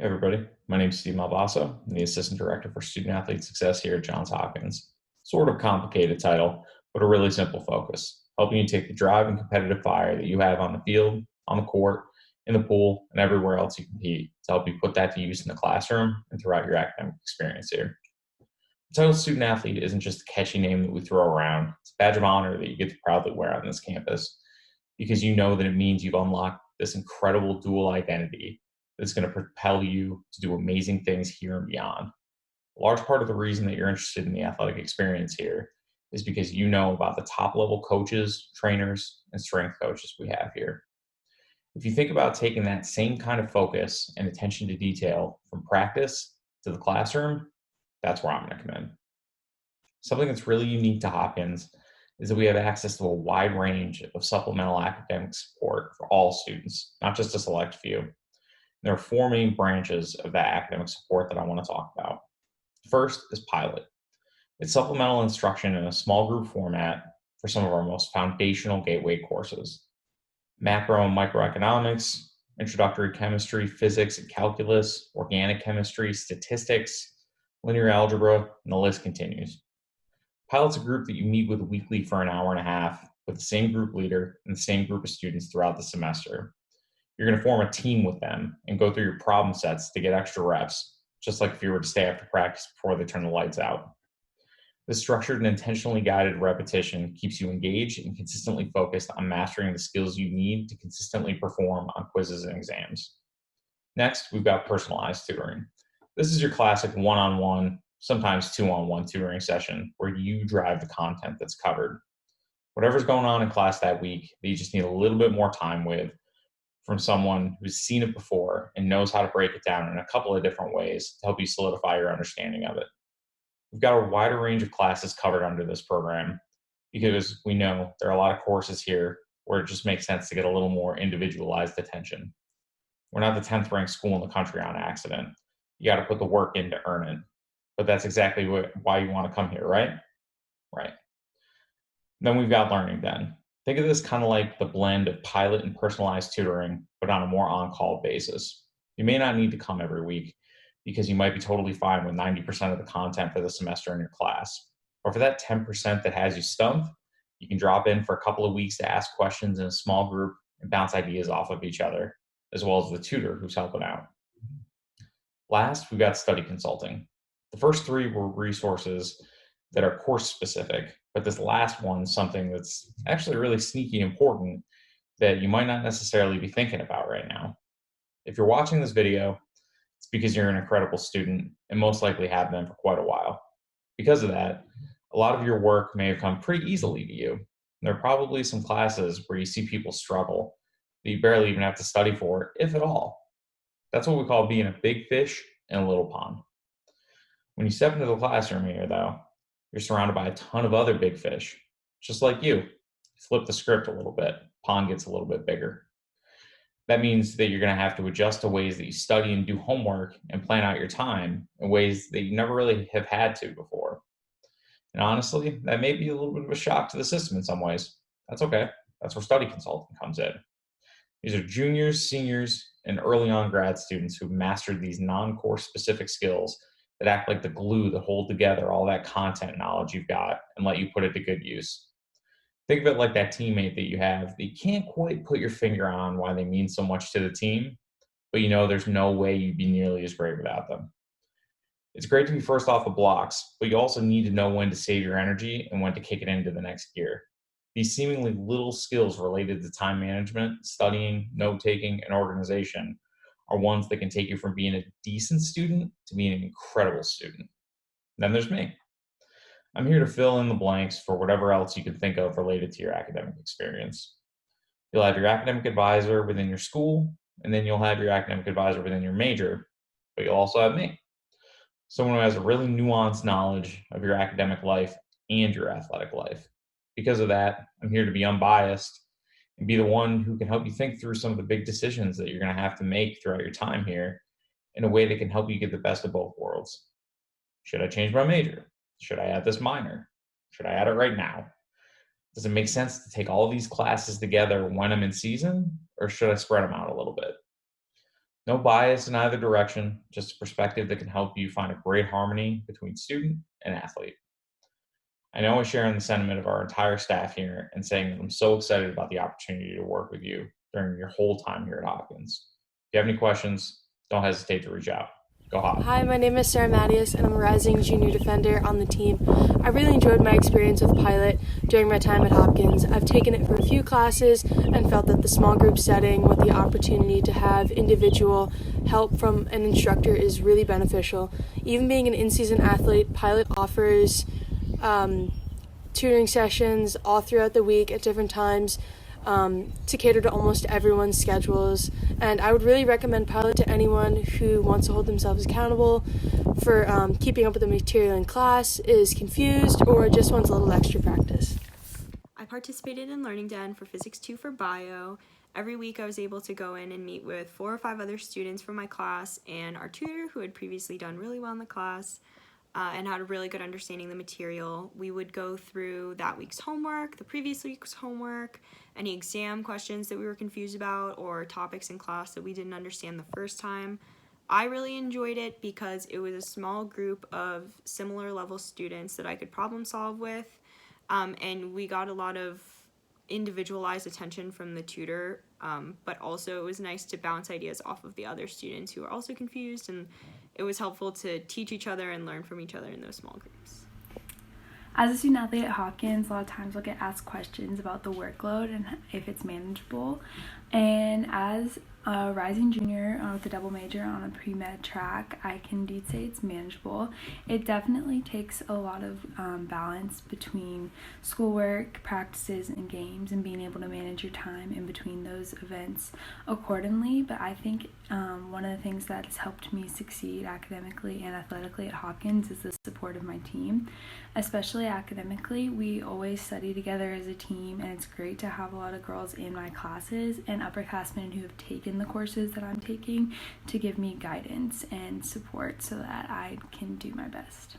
Hey everybody, my name is Steve Malvaso. I'm the Assistant Director for Student Athlete Success here at Johns Hopkins. Sort of complicated title, but a really simple focus, helping you take the drive and competitive fire that you have on the field, on the court, in the pool, and everywhere else you compete to help you put that to use in the classroom and throughout your academic experience here. The title Student Athlete isn't just a catchy name that we throw around. It's a badge of honor that you get to proudly wear on this campus because you know that it means you've unlocked this incredible dual identity that's going to propel you to do amazing things here and beyond. A large part of the reason that you're interested in the athletic experience here is because you know about the top level coaches, trainers, and strength coaches we have here. If you think about taking that same kind of focus and attention to detail from practice to the classroom, that's where I'm going to come in. Something that's really unique to Hopkins is that we have access to a wide range of supplemental academic support for all students, not just a select few. There are four main branches of that academic support that I want to talk about. First is Pilot. It's supplemental instruction in a small group format for some of our most foundational gateway courses. Macro and microeconomics, introductory chemistry, physics and calculus, organic chemistry, statistics, linear algebra, and the list continues. Pilot's a group that you meet with weekly for an hour and a half with the same group leader and the same group of students throughout the semester. You're going to form a team with them and go through your problem sets to get extra reps, just like if you were to stay after practice before they turn the lights out. This structured and intentionally guided repetition keeps you engaged and consistently focused on mastering the skills you need to consistently perform on quizzes and exams. Next, we've got personalized tutoring. This is your classic one-on-one, sometimes two-on-one tutoring session where you drive the content that's covered. Whatever's going on in class that week that you just need a little bit more time with from someone who's seen it before and knows how to break it down in a couple of different ways to help you solidify your understanding of it. We've got a wider range of classes covered under this program because we know there are a lot of courses here where it just makes sense to get a little more individualized attention. We're not the 10th ranked school in the country on accident. You got to put the work in to earn it. But that's exactly why you want to come here, right? Right. Then we've got learning then. Think of this kind of like the blend of pilot and personalized tutoring, but on a more on call basis. You may not need to come every week because you might be totally fine with 90% of the content for the semester in your class. Or for that 10% that has you stumped, you can drop in for a couple of weeks to ask questions in a small group and bounce ideas off of each other, as well as the tutor who's helping out. Last, we've got study consulting. The first three were resources that are course specific, but this last one's something that's actually really sneaky important that you might not necessarily be thinking about right now. If you're watching this video, it's because you're an incredible student and most likely have been for quite a while. Because of that, a lot of your work may have come pretty easily to you. There are probably some classes where you see people struggle that you barely even have to study for, if at all. That's what we call being a big fish in a little pond. When you step into the classroom here, though, you're surrounded by a ton of other big fish, just like you. Flip the script a little bit, pond gets a little bit bigger. That means that you're going to have to adjust to ways that you study and do homework and plan out your time in ways that you never really have had to before. And honestly, that may be a little bit of a shock to the system in some ways. That's okay. That's where study consulting comes in. These are juniors, seniors, and early on grad students who've mastered these non-course specific skills that act like the glue that hold together all that content knowledge you've got and let you put it to good use. Think of it like that teammate that you have that you can't quite put your finger on why they mean so much to the team, but you know there's no way you'd be nearly as great without them. It's great to be first off the blocks, but you also need to know when to save your energy and when to kick it into the next gear. These seemingly little skills related to time management, studying, note taking, and organization are ones that can take you from being a decent student to being an incredible student. Then there's me. I'm here to fill in the blanks for whatever else you can think of related to your academic experience. You'll have your academic advisor within your school, and then you'll have your academic advisor within your major, but you'll also have me, someone who has a really nuanced knowledge of your academic life and your athletic life. Because of that, I'm here to be unbiased and be the one who can help you think through some of the big decisions that you're going to have to make throughout your time here in a way that can help you get the best of both worlds. Should I change my major? Should I add this minor? Should I add it right now? Does it make sense to take all of these classes together when I'm in season, or should I spread them out a little bit? No bias in either direction, just a perspective that can help you find a great harmony between student and athlete. I know I'm sharing the sentiment of our entire staff here and saying that I'm so excited about the opportunity to work with you during your whole time here at Hopkins. If you have any questions, don't hesitate to reach out. Go Hop. Hi, my name is Sarah Mattias, and I'm a rising junior defender on the team. I really enjoyed my experience with Pilot during my time at Hopkins. I've taken it for a few classes and felt that the small group setting with the opportunity to have individual help from an instructor is really beneficial. Even being an in-season athlete, Pilot offers tutoring sessions all throughout the week at different times to cater to almost everyone's schedules. And I would really recommend Pilot to anyone who wants to hold themselves accountable for keeping up with the material in class, is confused, or just wants a little extra practice. I participated in Learning Den for Physics 2 for Bio. Every week I was able to go in and meet with 4 or 5 other students from my class and our tutor who had previously done really well in the class and had a really good understanding of the material. We would go through that week's homework, the previous week's homework, any exam questions that we were confused about, or topics in class that we didn't understand the first time. I really enjoyed it because it was a small group of similar level students that I could problem solve with, and we got a lot of individualized attention from the tutor, but also it was nice to bounce ideas off of the other students who were also confused, and it was helpful to teach each other and learn from each other in those small groups. As a student athlete at Hopkins, a lot of times I'll get asked questions about the workload and if it's manageable. And as a rising junior with a double major on a pre-med track, I can indeed say it's manageable. It definitely takes a lot of balance between schoolwork, practices, and games, and being able to manage your time in between those events accordingly. But I think one of the things that has helped me succeed academically and athletically at Hopkins is the support of my team. Especially academically, we always study together as a team, and it's great to have a lot of girls in my classes and upperclassmen who have taken the courses that I'm taking to give me guidance and support so that I can do my best.